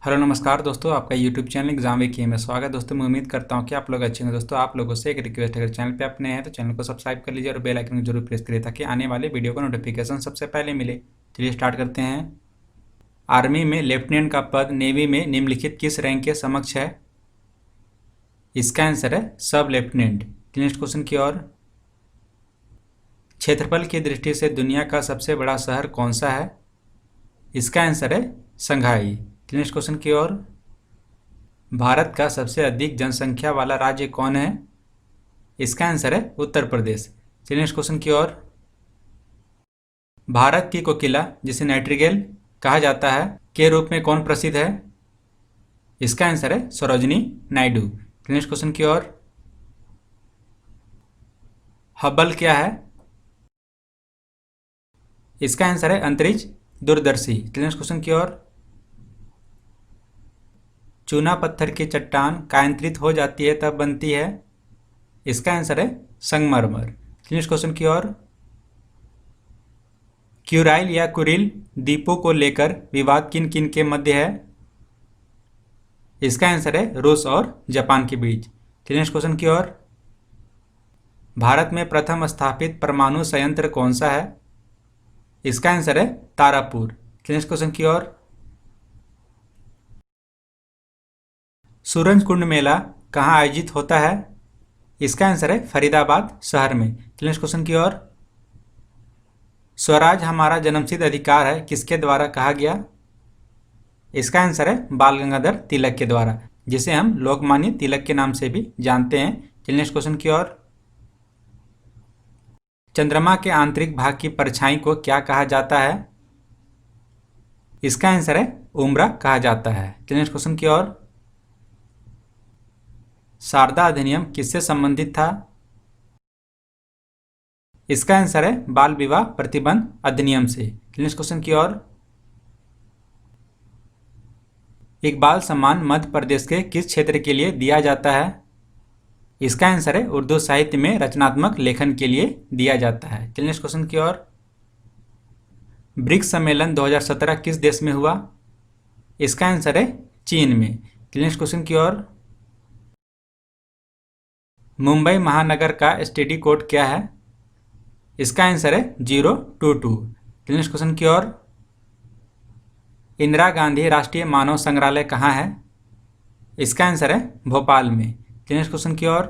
Hello नमस्कार दोस्तों, आपका यूट्यूब चैनल एग्जाम वीक में स्वागत है। दोस्तों मैं उम्मीद करता हूं कि आप लोग अच्छे हैं। दोस्तों आप लोगों से एक रिक्वेस्ट है, अगर चैनल पे आप नए हैं तो चैनल को सब्सक्राइब कर लीजिए और बेल आइकन को जरूर प्रेस करिए ताकि आने वाले वीडियो का नोटिफिकेशन सबसे पहले मिले। चलिए स्टार्ट करते हैं। आर्मी में लेफ्टिनेंट का पद नेवी में निम्नलिखित किस रैंक के समक्ष है? इसका आंसर है सब लेफ्टिनेंट। नेक्स्ट क्वेश्चन की ओर। क्षेत्रफल की दृष्टि से दुनिया का सबसे बड़ा शहर कौन सा है? इसका आंसर है शंघाई। नेक्स्ट क्वेश्चन की ओर। भारत का सबसे अधिक जनसंख्या वाला राज्य कौन है? इसका आंसर है उत्तर प्रदेश। चलिए नेक्स्ट क्वेश्चन की ओर। भारत की कोकिला जिसे नाइटिंगेल कहा जाता है के रूप में कौन प्रसिद्ध है? इसका आंसर है सरोजिनी नायडू। नेक्स्ट क्वेश्चन की ओर। हबल क्या है? इसका आंसर है अंतरिक्ष दूरदर्शी। नेक्स्ट क्वेश्चन की ओर। चूना पत्थर की चट्टान कायांतरित हो जाती है तब बनती है? इसका आंसर है संगमरमर। नेक्स्ट क्वेश्चन की ओर। क्यूराइल या कुरिल द्वीपों को लेकर विवाद किन किन के मध्य है? इसका आंसर है रूस और जापान के बीच। नेक्स्ट क्वेश्चन की ओर। भारत में प्रथम स्थापित परमाणु संयंत्र कौन सा है? इसका आंसर है तारापुर। नेक्स्ट क्वेश्चन की ओर। सूरज कुंड मेला कहाँ आयोजित होता है? इसका आंसर है फरीदाबाद शहर में। नेक्स्ट क्वेश्चन की ओर। स्वराज हमारा जन्मसिद्ध अधिकार है किसके द्वारा कहा गया? इसका आंसर है बाल गंगाधर तिलक के द्वारा, जिसे हम लोकमान्य तिलक के नाम से भी जानते हैं। नेक्स्ट क्वेश्चन की ओर। चंद्रमा के आंतरिक भाग की परछाई को क्या कहा जाता है? इसका आंसर है उम्रा कहा जाता है। नेक्स्ट क्वेश्चन की ओर। शारदा अधिनियम किससे संबंधित था? इसका आंसर है बाल विवाह प्रतिबंध अधिनियम से। नेक्स्ट क्वेश्चन की ओर। इकबाल सम्मान मध्य प्रदेश के किस क्षेत्र के लिए दिया जाता है? इसका आंसर है उर्दू साहित्य में रचनात्मक लेखन के लिए दिया जाता है। नेक्स्ट क्वेश्चन की ओर। ब्रिक्स सम्मेलन 2017 किस देश में हुआ? इसका आंसर है चीन में। नेक्स्ट क्वेश्चन की ओर। मुंबई महानगर का एसटीडी कोड क्या है? इसका आंसर है 022। नेक्स्ट क्वेश्चन की ओर। इंदिरा गांधी राष्ट्रीय मानव संग्रहालय कहाँ है? इसका आंसर है भोपाल में। नेक्स्ट क्वेश्चन की ओर।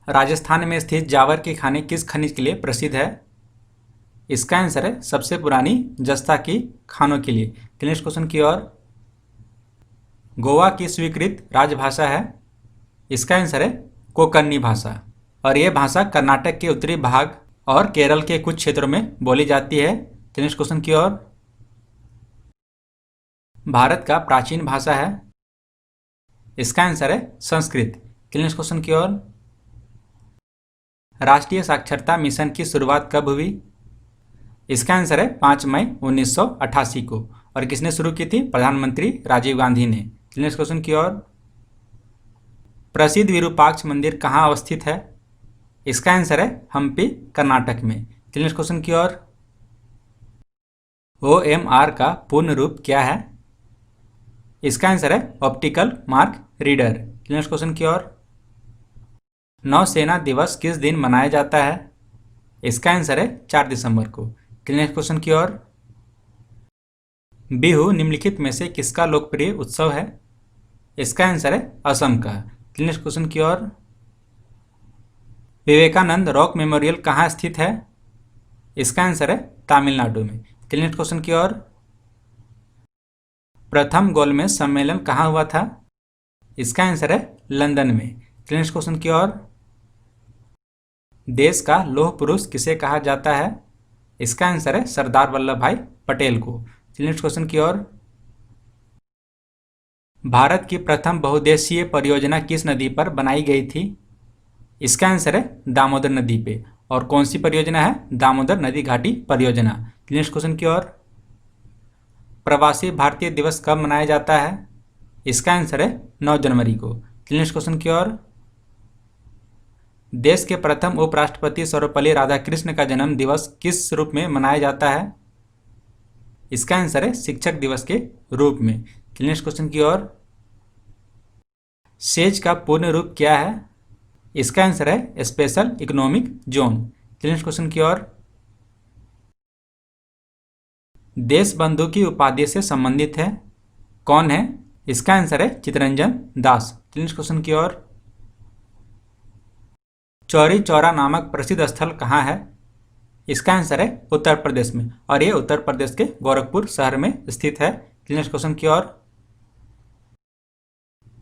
राजस्थान में स्थित जावर की खानी किस खनिज के लिए प्रसिद्ध है? इसका आंसर है सबसे पुरानी जस्ता की खानों के लिए। नेक्स्ट क्वेश्चन की ओर। गोवा की स्वीकृत राजभाषा है? इसका आंसर है कोंकणी भाषा, और यह भाषा कर्नाटक के उत्तरी भाग और केरल के कुछ क्षेत्रों में बोली जाती है। नेक्स्ट क्वेश्चन की ओर। भारत का प्राचीन भाषा है? इसका आंसर है संस्कृत। नेक्स्ट क्वेश्चन की ओर। राष्ट्रीय साक्षरता मिशन की शुरुआत कब हुई? इसका आंसर है 5 मई 1988 को, और किसने शुरू की थी? प्रधानमंत्री राजीव गांधी ने। नेक्स्ट क्वेश्चन की ओर। प्रसिद्ध विरूपाक्ष मंदिर कहाँ अवस्थित है? इसका आंसर है हम्पी कर्नाटक में। नेक्स्ट क्वेश्चन की ओर। OMR का पूर्ण रूप क्या है? इसका आंसर है optical mark reader. Next question की ओर। नौसेना दिवस किस दिन मनाया जाता है? इसका आंसर है 4 दिसंबर को। नेक्स्ट क्वेश्चन की ओर। बिहू निम्नलिखित में से किसका लोकप्रिय उत्सव है? इसका आंसर है असम का। नेक्स्ट क्वेश्चन की ओर। विवेकानंद रॉक मेमोरियल कहाँ स्थित है? इसका आंसर है तमिलनाडु में। नेक्स्ट क्वेश्चन की ओर। प्रथम गोलमेज सम्मेलन कहाँ हुआ था? इसका आंसर है लंदन में। नेक्स्ट क्वेश्चन की ओर। देश का लौह पुरुष किसे कहा जाता है? इसका आंसर है सरदार वल्लभ भाई पटेल को। नेक्स्ट क्वेश्चन की ओर। भारत की प्रथम बहुउद्देशीय परियोजना किस नदी पर बनाई गई थी? इसका आंसर है दामोदर नदी पे। और कौन सी परियोजना है? दामोदर नदी घाटी परियोजना। नेक्स्ट क्वेश्चन की ओर। प्रवासी भारतीय दिवस कब मनाया जाता है? इसका आंसर है 9 जनवरी को। नेक्स्ट क्वेश्चन की ओर। देश के प्रथम उपराष्ट्रपति सर्वपल्ली राधाकृष्ण का जन्म दिवस किस रूप में मनाया जाता है? इसका आंसर है शिक्षक दिवस के रूप में। नेक्स्ट क्वेश्चन की ओर, सेज का पूर्ण रूप क्या है? इसका आंसर है special economic zone. Next question की ओर, देश बंधु की उपाधि से संबंधित है कौन है? इसका आंसर है चितरंजन दास। नेक्स्ट क्वेश्चन की ओर, चौरी चौरा नामक प्रसिद्ध स्थल कहाँ है? इसका आंसर है उत्तर प्रदेश में, और ये उत्तर प्रदेश के गोरखपुर शहर में स्थित है। नेक्स्ट क्वेश्चन की ओर,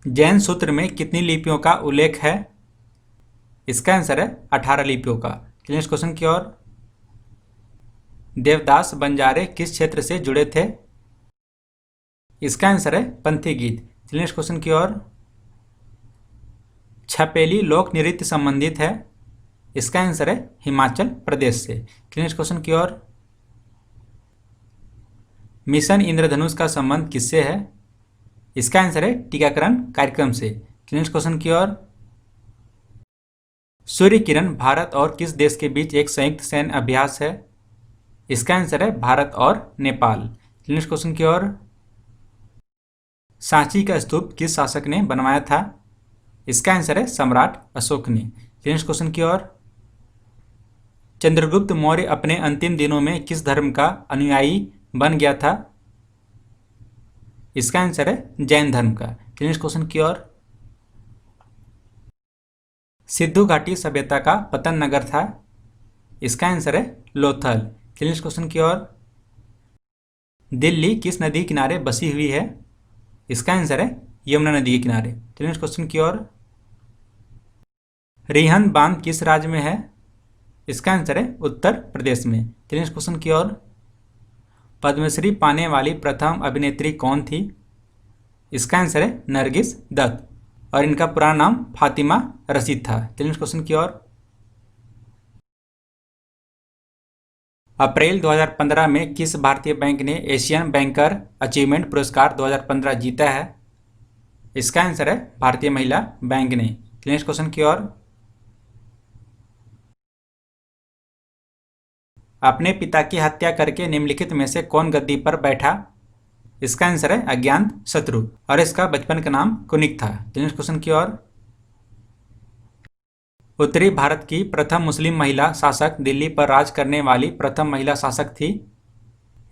जैन सूत्र में कितनी लिपियों का उल्लेख है? इसका आंसर है 18 लिपियों का। नेक्स्ट क्वेश्चन की ओर, देवदास बंजारे किस क्षेत्र से जुड़े थे? इसका आंसर है पंथी गीत। नेक्स्ट क्वेश्चन की ओर, छपेली लोक नृत्य संबंधित है? इसका आंसर है हिमाचल प्रदेश से। नेक्स्ट क्वेश्चन की ओर, मिशन इंद्रधनुष का संबंध किससे है? इसका आंसर है टीकाकरण कार्यक्रम से। नेक्स्ट क्वेश्चन की ओर, सूर्य किरण भारत और किस देश के बीच एक संयुक्त सैन्य अभ्यास है? इसका आंसर है भारत और नेपाल। नेक्स्ट क्वेश्चन की ओर, सांची का स्तूप किस शासक ने बनवाया था? इसका आंसर है सम्राट अशोक ने। नेक्स्ट क्वेश्चन की ओर, चंद्रगुप्त मौर्य अपने अंतिम दिनों में किस धर्म का अनुयायी बन गया था? इसका आंसर है जैन धर्म का। नेक्स्ट क्वेश्चन की ओर, सिंधु घाटी सभ्यता का पतन नगर था? इसका आंसर है लोथल। नेक्स्ट क्वेश्चन की ओर, दिल्ली किस नदी किनारे बसी हुई है? इसका आंसर है यमुना नदी के किनारे। नेक्स्ट क्वेश्चन की ओर, रिहंद बांध किस राज्य में है? इसका आंसर है उत्तर प्रदेश में। नेक्स्ट क्वेश्चन की ओर, पद्मश्री पाने वाली प्रथम अभिनेत्री कौन थी? इसका आंसर है नरगिस दत्त, और इनका पूरा नाम फातिमा रशीद था। नेक्स्ट क्वेश्चन की ओर, अप्रैल 2015 में किस भारतीय बैंक ने एशियन बैंकर अचीवमेंट पुरस्कार 2015 जीता है? इसका आंसर है भारतीय महिला बैंक ने। नेक्स्ट क्वेश्चन की ओर, अपने पिता की हत्या करके निम्नलिखित में से कौन गद्दी पर बैठा? इसका आंसर है अज्ञात शत्रु, और इसका बचपन का नाम कुनिक था। नेक्स्ट क्वेश्चन की ओर, उत्तरी भारत की प्रथम मुस्लिम महिला शासक दिल्ली पर राज करने वाली प्रथम महिला शासक थी?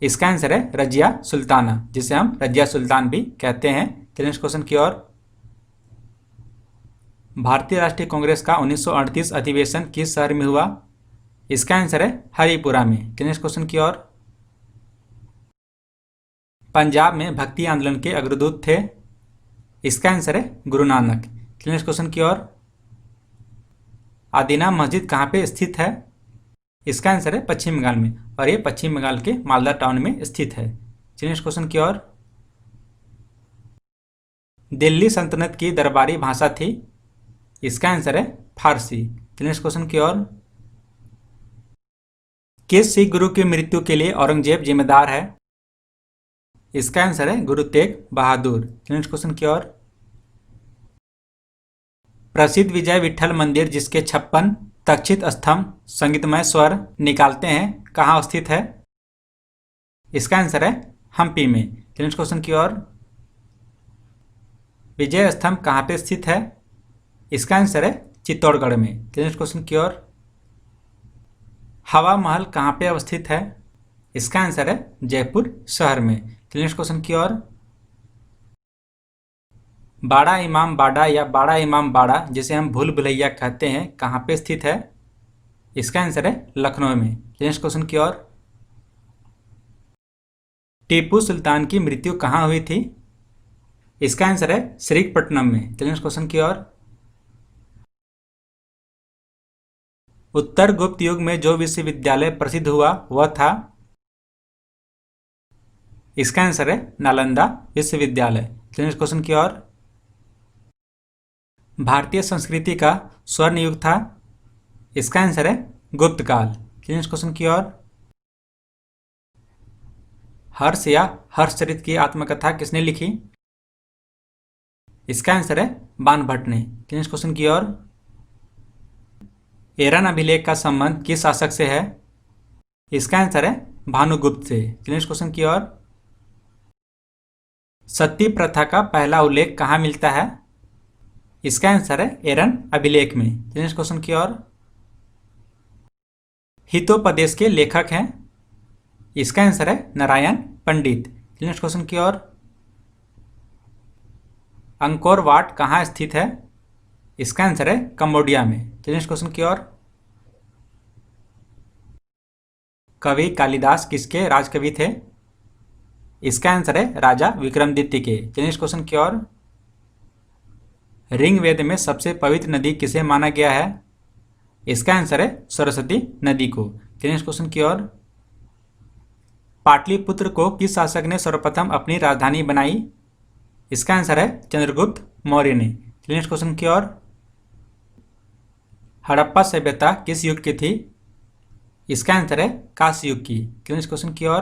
इसका आंसर है रजिया सुल्ताना, जिसे हम रजिया सुल्तान भी कहते हैं। नेक्स्ट क्वेश्चन की ओर, भारतीय राष्ट्रीय कांग्रेस का 1938 अधिवेशन किस शहर में हुआ? इसका आंसर है हरिपुरा में। नेक्स्ट क्वेश्चन की ओर, पंजाब में भक्ति आंदोलन के अग्रदूत थे? इसका आंसर है गुरु नानक। नेक्स्ट क्वेश्चन की ओर, आदिना मस्जिद कहाँ पे स्थित है? इसका आंसर है पश्चिम बंगाल में, और ये पश्चिम बंगाल के मालदा टाउन में स्थित है। नेक्स्ट क्वेश्चन की ओर, दिल्ली सल्तनत की दरबारी भाषा थी? इसका आंसर है फारसी। नेक्स्ट क्वेश्चन की ओर, किस सिख गुरु की मृत्यु के लिए औरंगजेब जिम्मेदार है? इसका आंसर है गुरु तेग बहादुर। नेक्स्ट क्वेश्चन की ओर, प्रसिद्ध विजय विठल मंदिर जिसके 56 तक्षित स्तंभ संगीतमय स्वर निकालते हैं कहाँ स्थित है? इसका आंसर है हम्पी में। नेक्स्ट क्वेश्चन की ओर, विजय स्तंभ कहाँ पे स्थित है? इसका आंसर है चित्तौड़गढ़ में। नेक्स्ट क्वेश्चन की ओर, हवा महल कहाँ पे अवस्थित है? इसका आंसर है जयपुर शहर में। नेक्स्ट क्वेश्चन की ओर, बाड़ा इमाम बाड़ा या बाड़ा इमाम बाड़ा जिसे हम भूल भुलैया कहते हैं कहाँ पे स्थित है? इसका आंसर है लखनऊ में। नेक्स्ट क्वेश्चन की ओर, टीपू सुल्तान की मृत्यु कहाँ हुई थी? इसका आंसर है श्रीरंगपट्टनम में। नेक्स्ट क्वेश्चन की ओर, उत्तर गुप्त युग में जो विश्वविद्यालय प्रसिद्ध हुआ वह था? इसका आंसर है नालंदा विश्वविद्यालय। नेक्स्ट क्वेश्चन की ओर, भारतीय संस्कृति का स्वर्ण युग था? इसका आंसर है गुप्त काल। नेक्स्ट क्वेश्चन की ओर, हर्ष या हर्षचरित की आत्मकथा किसने लिखी? इसका आंसर है बाणभट्ट ने। नेक्स्ट क्वेश्चन की ओर, एरन अभिलेख का संबंध किस शासक से है? इसका आंसर है भानुगुप्त से। नेक्स्ट क्वेश्चन की ओर। सती प्रथा का पहला उल्लेख कहाँ मिलता है? इसका आंसर है एरन अभिलेख में। नेक्स्ट क्वेश्चन की ओर। हितोपदेश के लेखक हैं? इसका आंसर है नारायण पंडित। नेक्स्ट क्वेश्चन की ओर। अंकोर वाट कहाँ स्थित है? इसका आंसर है कंबोडिया में। नेक्स्ट क्वेश्चन की ओर। कवि कालिदास किसके राजकवि थे? इसका आंसर है राजा विक्रमादित्य के। नेक्स्ट क्वेश्चन की ओर। ऋग्वेद में सबसे पवित्र नदी किसे माना गया है? इसका आंसर है सरस्वती नदी को। नेक्स्ट क्वेश्चन की ओर। पाटलिपुत्र को किस शासक ने सर्वप्रथम अपनी राजधानी बनाई? इसका आंसर है चंद्रगुप्त मौर्य ने। नेक्स्ट क्वेश्चन की ओर। हड़प्पा सभ्यता किस युग की थी? इसका आंसर है कांस्य युग की। नेक्स्ट क्वेश्चन की ओर।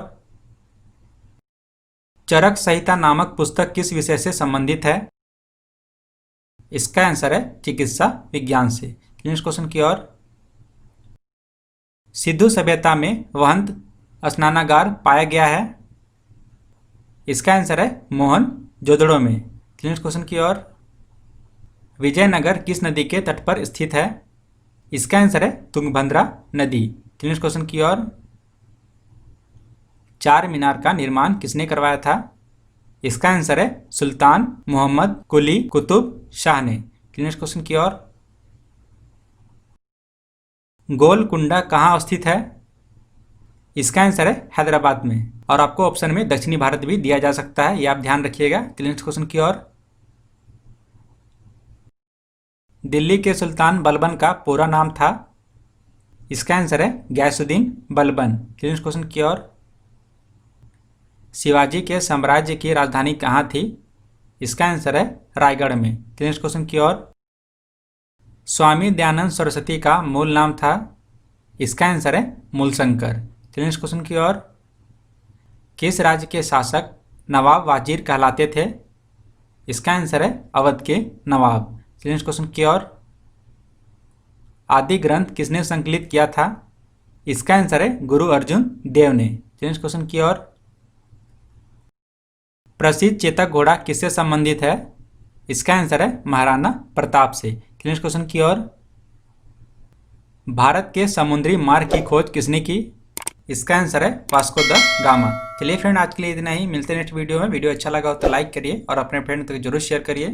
चरक संहिता नामक पुस्तक किस विषय से संबंधित है? इसका आंसर है चिकित्सा विज्ञान से। नेक्स्ट क्वेश्चन की ओर। सिंधु सभ्यता में वहंत स्नानागार पाया गया है? इसका आंसर है मोहनजोदड़ो में। नेक्स्ट क्वेश्चन की ओर। विजयनगर किस नदी के तट पर स्थित है? इसका आंसर है तुंगभद्रा नदी। नेक्स्ट क्वेश्चन की ओर। चार मीनार का निर्माण किसने करवाया था? इसका आंसर है सुल्तान मोहम्मद कुली कुतुब शाह ने। नेक्स्ट क्वेश्चन की ओर। गोलकुंडा कहाँ स्थित है? इसका आंसर है हैदराबाद में। और आपको ऑप्शन में दक्षिणी भारत भी दिया जा सकता है, ये आप ध्यान रखिएगा। नेक्स्ट क्वेश्चन की ओर। दिल्ली के सुल्तान बलबन का पूरा नाम था? इसका आंसर है गयासुद्दीन बलबन। नेक्स्ट क्वेश्चन की ओर। शिवाजी के साम्राज्य की राजधानी कहाँ थी? इसका आंसर है रायगढ़ में। नेक्स्ट क्वेश्चन की ओर। स्वामी दयानंद सरस्वती का मूल नाम था? इसका आंसर है मूलशंकर। नेक्स्ट क्वेश्चन की ओर। किस राज्य के शासक नवाब वाजिर कहलाते थे? इसका आंसर है अवध के नवाब। नेक्स्ट क्वेश्चन की ओर। आदि ग्रंथ किसने संकलित किया था? इसका आंसर है गुरु अर्जुन देव ने। नेक्स्ट क्वेश्चन की ओर। प्रसिद्ध चेतक घोड़ा किससे संबंधित है? इसका आंसर है महाराणा प्रताप से। नेक्स्ट क्वेश्चन की ओर। भारत के समुद्री मार्ग की खोज किसने की? इसका आंसर है वास्को द गामा। चलिए फ्रेंड, आज के लिए इतना ही। मिलते हैं नेक्स्ट वीडियो में। वीडियो अच्छा लगा हो तो लाइक करिए और अपने फ्रेंड तक जरूर शेयर करिए।